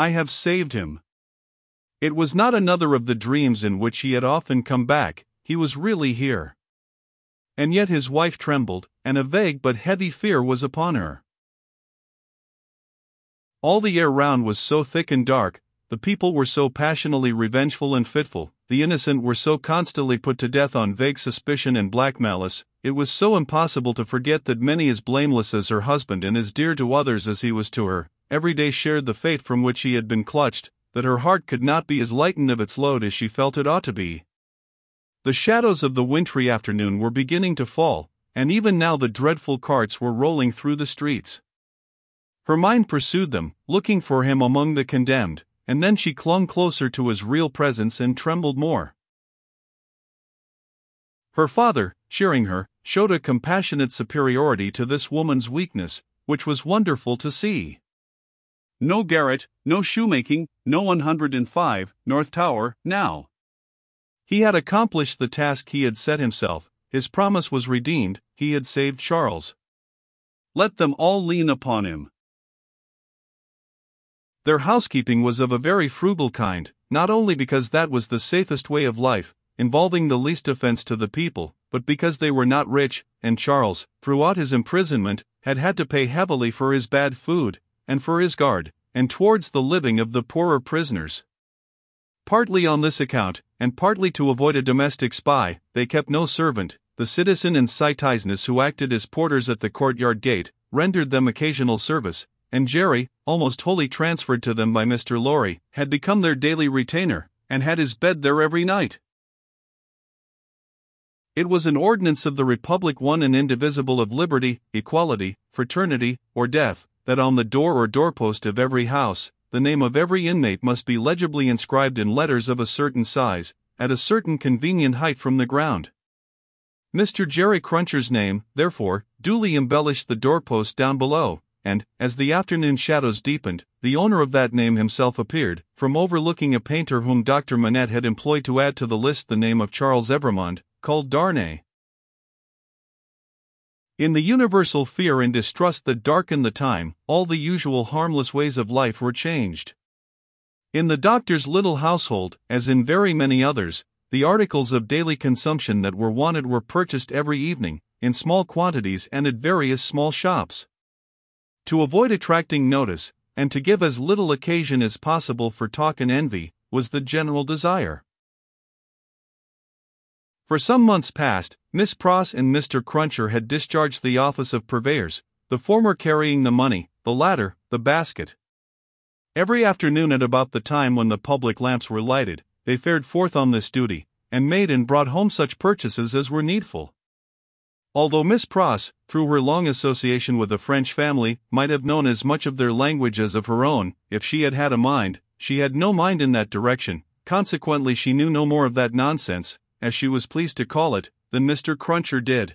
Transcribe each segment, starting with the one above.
I have saved him. It was not another of the dreams in which he had often come back, he was really here. And yet his wife trembled, and a vague but heavy fear was upon her. All the air round was so thick and dark, the people were so passionately revengeful and fitful, the innocent were so constantly put to death on vague suspicion and black malice, it was so impossible to forget that many as blameless as her husband and as dear to others as he was to her, every day shared the fate from which he had been clutched, that her heart could not be as lightened of its load as she felt it ought to be. The shadows of the wintry afternoon were beginning to fall, and even now the dreadful carts were rolling through the streets. Her mind pursued them, looking for him among the condemned, and then she clung closer to his real presence and trembled more. Her father, cheering her, showed a compassionate superiority to this woman's weakness, which was wonderful to see. No garret, no shoemaking, no 105, North Tower, now. He had accomplished the task he had set himself, his promise was redeemed, he had saved Charles. Let them all lean upon him. Their housekeeping was of a very frugal kind, not only because that was the safest way of life, involving the least offense to the people, but because they were not rich, and Charles, throughout his imprisonment, had had to pay heavily for his bad food, and for his guard, and towards the living of the poorer prisoners. Partly on this account, and partly to avoid a domestic spy, they kept no servant. The citizen and citizens who acted as porters at the courtyard gate rendered them occasional service, and Jerry, almost wholly transferred to them by Mr. Lorry, had become their daily retainer, and had his bed there every night. It was an ordinance of the Republic, one and indivisible, of liberty, equality, fraternity, or death, that on the door or doorpost of every house, the name of every inmate must be legibly inscribed in letters of a certain size, at a certain convenient height from the ground. Mr. Jerry Cruncher's name, therefore, duly embellished the doorpost down below, and, as the afternoon shadows deepened, the owner of that name himself appeared, from overlooking a painter whom Dr. Manette had employed to add to the list the name of Charles Evrémonde, called Darnay. In the universal fear and distrust that darkened the time, all the usual harmless ways of life were changed. In the doctor's little household, as in very many others, the articles of daily consumption that were wanted were purchased every evening, in small quantities and at various small shops. To avoid attracting notice, and to give as little occasion as possible for talk and envy, was the general desire. For some months past, Miss Pross and Mr. Cruncher had discharged the office of purveyors, the former carrying the money, the latter, the basket. Every afternoon at about the time when the public lamps were lighted, they fared forth on this duty, and made and brought home such purchases as were needful. Although Miss Pross, through her long association with a French family, might have known as much of their language as of her own, if she had had a mind, she had no mind in that direction, consequently she knew no more of that nonsense, as she was pleased to call it, than Mr. Cruncher did.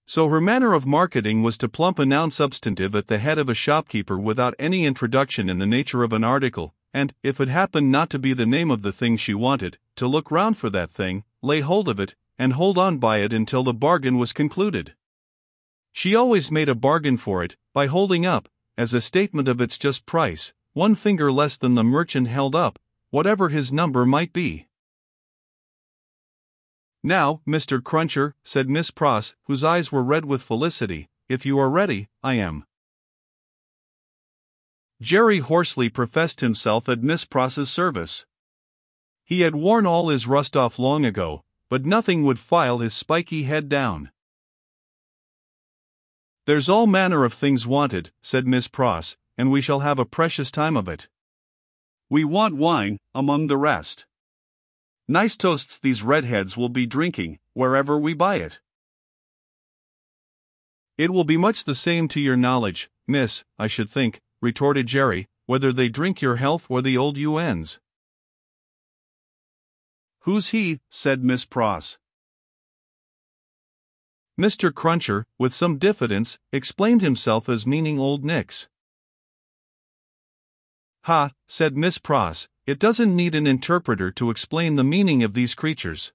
So her manner of marketing was to plump a noun substantive at the head of a shopkeeper without any introduction in the nature of an article, and, if it happened not to be the name of the thing she wanted, to look round for that thing, lay hold of it, and hold on by it until the bargain was concluded. She always made a bargain for it, by holding up, as a statement of its just price, one finger less than the merchant held up, whatever his number might be. "Now, Mr. Cruncher," said Miss Pross, whose eyes were red with felicity, "if you are ready, I am." Jerry hoarsely professed himself at Miss Pross's service. He had worn all his rust off long ago, but nothing would file his spiky head down. "There's all manner of things wanted," said Miss Pross, "and we shall have a precious time of it. We want wine, among the rest. Nice toasts these redheads will be drinking, wherever we buy it." "It will be much the same to your knowledge, miss, I should think," retorted Jerry, "whether they drink your health or the old UN's." "Who's he?" said Miss Pross. Mr. Cruncher, with some diffidence, explained himself as meaning Old Nick's. "Ha," said Miss Pross, "it doesn't need an interpreter to explain the meaning of these creatures.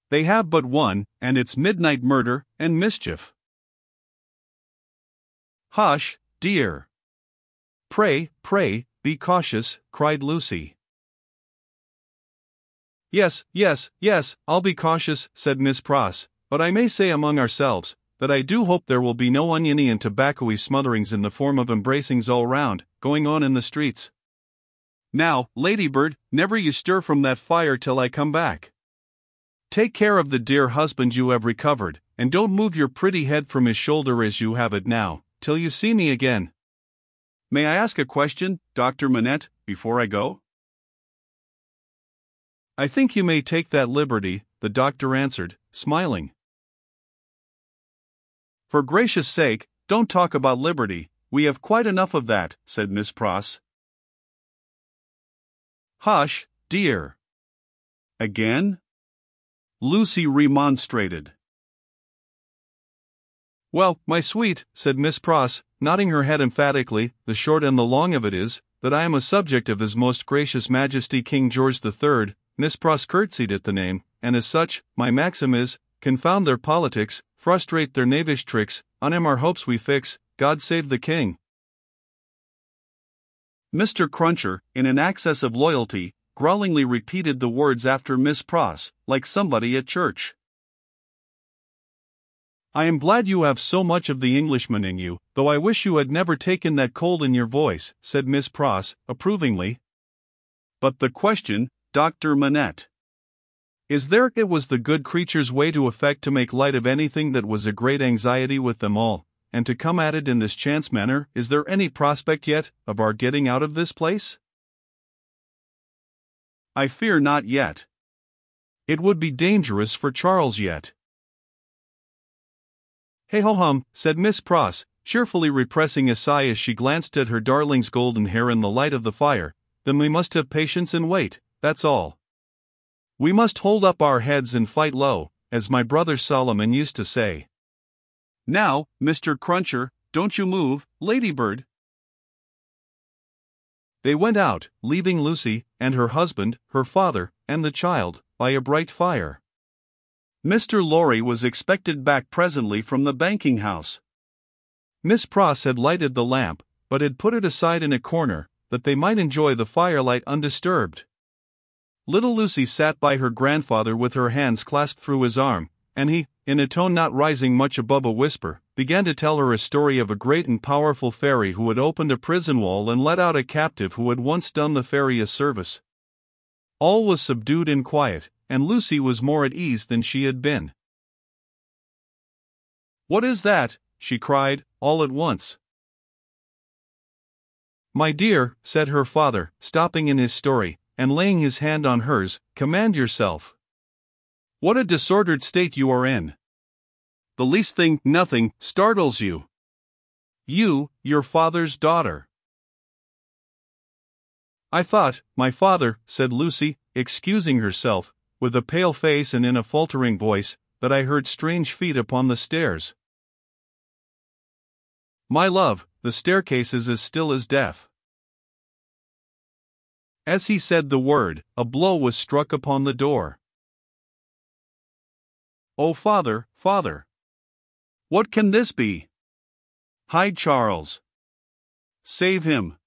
They have but one, and it's midnight murder and mischief." "Hush, dear. Pray, be cautious," cried Lucy. Yes, I'll be cautious," said Miss Pross, "but I may say among ourselves, that I do hope there will be no oniony and tobacco-y smotherings in the form of embracings all round, going on in the streets. Now, Ladybird, never you stir from that fire till I come back. Take care of the dear husband you have recovered, and don't move your pretty head from his shoulder as you have it now, till you see me again. May I ask a question, Dr. Manette, before I go?" "I think you may take that liberty," the doctor answered, smiling. "For gracious sake, don't talk about liberty, we have quite enough of that," said Miss Pross. "Hush, dear." "Again?" Lucy remonstrated. "Well, my sweet," said Miss Pross, nodding her head emphatically, "the short and the long of it is, that I am a subject of His Most Gracious Majesty King George III. Miss Pross curtsied at the name, and as such, my maxim is, confound their politics, frustrate their knavish tricks, on him our hopes we fix, God save the King." Mr. Cruncher, in an access of loyalty, growlingly repeated the words after Miss Pross, like somebody at church. "I am glad you have so much of the Englishman in you, though I wish you had never taken that cold in your voice," said Miss Pross, approvingly. "But the question, Dr. Manette, is there? It was the good creature's way to affect to make light of anything that was a great anxiety with them all, and to come at it in this chance manner. Is there any prospect yet of our getting out of this place?" "I fear not yet. It would be dangerous for Charles yet." "Hey ho hum," said Miss Pross, cheerfully repressing a sigh as she glanced at her darling's golden hair in the light of the fire, "then we must have patience and wait, that's all. We must hold up our heads and fight low, as my brother Solomon used to say. Now, Mr. Cruncher, don't you move, Ladybird." They went out, leaving Lucy, and her husband, her father, and the child, by a bright fire. Mr. Lorry was expected back presently from the banking house. Miss Pross had lighted the lamp, but had put it aside in a corner, that they might enjoy the firelight undisturbed. Little Lucy sat by her grandfather with her hands clasped through his arm, and he, in a tone not rising much above a whisper, began to tell her a story of a great and powerful fairy who had opened a prison wall and let out a captive who had once done the fairy a service. All was subdued and quiet, and Lucy was more at ease than she had been. "What is that?" she cried, all at once. "My dear," said her father, stopping in his story, and laying his hand on hers, "command yourself. What a disordered state you are in. The least thing, nothing, startles you. You, your father's daughter." "I thought, my father," said Lucy, excusing herself, with a pale face and in a faltering voice, "that I heard strange feet upon the stairs." "My love, the staircase is as still as death." As he said the word, a blow was struck upon the door. "Oh, father, father! What can this be? Hide Charles! Save him!"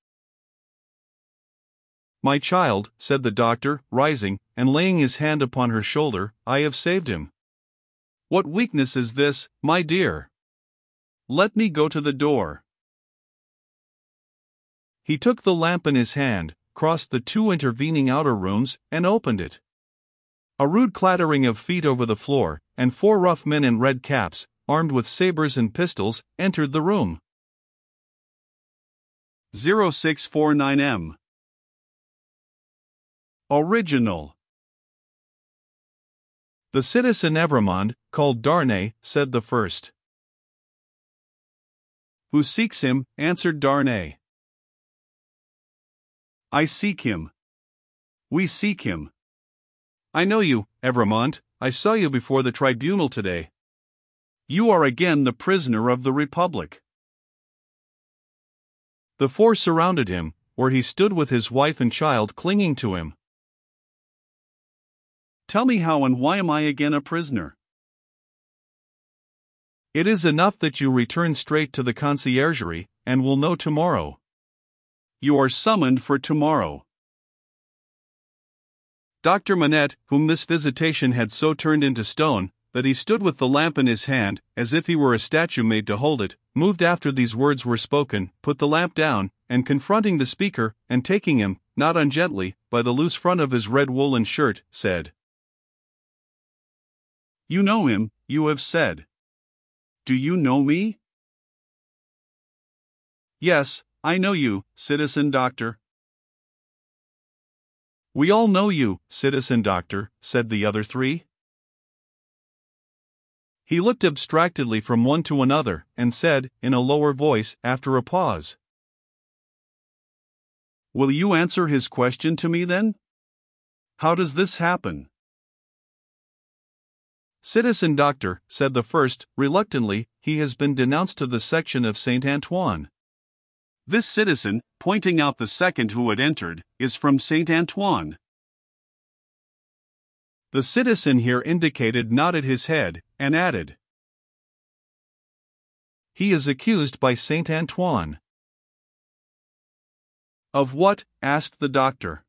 "My child," said the doctor, rising, and laying his hand upon her shoulder, "I have saved him. What weakness is this, my dear? Let me go to the door." He took the lamp in his hand, crossed the two intervening outer rooms, and opened it. A rude clattering of feet over the floor, and 4 rough men in red caps, armed with sabers and pistols, entered the room. 0649M. Original. The citizen Evremond, called Darnay, said the first. "Who seeks him?" answered Darnay. "I seek him. We seek him. I know you, Evremond, I saw you before the tribunal today. You are again the prisoner of the Republic." The 4 surrounded him, where he stood with his wife and child clinging to him. "Tell me how and why am I again a prisoner?" "It is enough that you return straight to the conciergerie, and will know tomorrow." You are summoned for tomorrow." Dr. Manette, whom this visitation had so turned into stone, that he stood with the lamp in his hand, as if he were a statue made to hold it, moved after these words were spoken, put the lamp down, and confronting the speaker, and taking him, not ungently, by the loose front of his red woolen shirt, said, "You know him, you have said. Do you know me?" "Yes, I know you, citizen doctor." "We all know you, citizen doctor," said the other three. He looked abstractedly from one to another, and said, in a lower voice, after a pause, "Will you answer his question to me then? How does this happen?" "Citizen doctor," said the first, reluctantly, "he has been denounced to the section of Saint Antoine." This citizen, pointing out the second who had entered, is from Saint Antoine. The citizen here indicated nodded his head, and added, "He is accused by Saint Antoine." "Of what?" asked the doctor.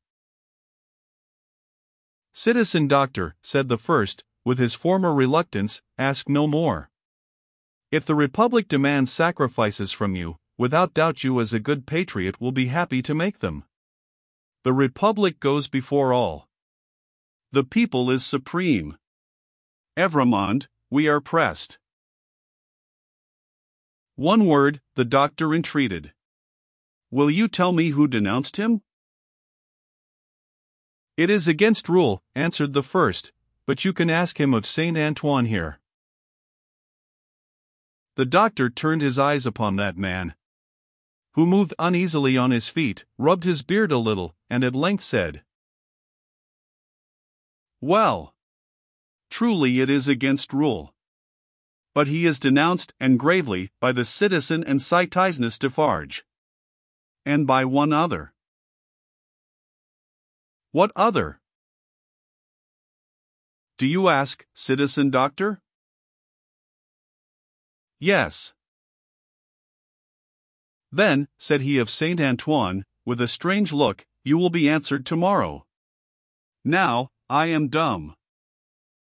"Citizen doctor," said the first, with his former reluctance, "ask no more. If the Republic demands sacrifices from you, without doubt you as a good patriot will be happy to make them. The Republic goes before all. The people is supreme. Evrémonde, we are pressed." "One word," the doctor entreated. "Will you tell me who denounced him?" "It is against rule," answered the first, "but you can ask him of Saint Antoine here." The doctor turned his eyes upon that man, who moved uneasily on his feet, rubbed his beard a little, and at length said, "Well, truly it is against rule. But he is denounced, and gravely, by the citizen and citizeness Defarge. And by one other." "What other?" "Do you ask, citizen doctor?" "Yes." "Then," said he of Saint Antoine, with a strange look, "you will be answered tomorrow. Now, I am dumb."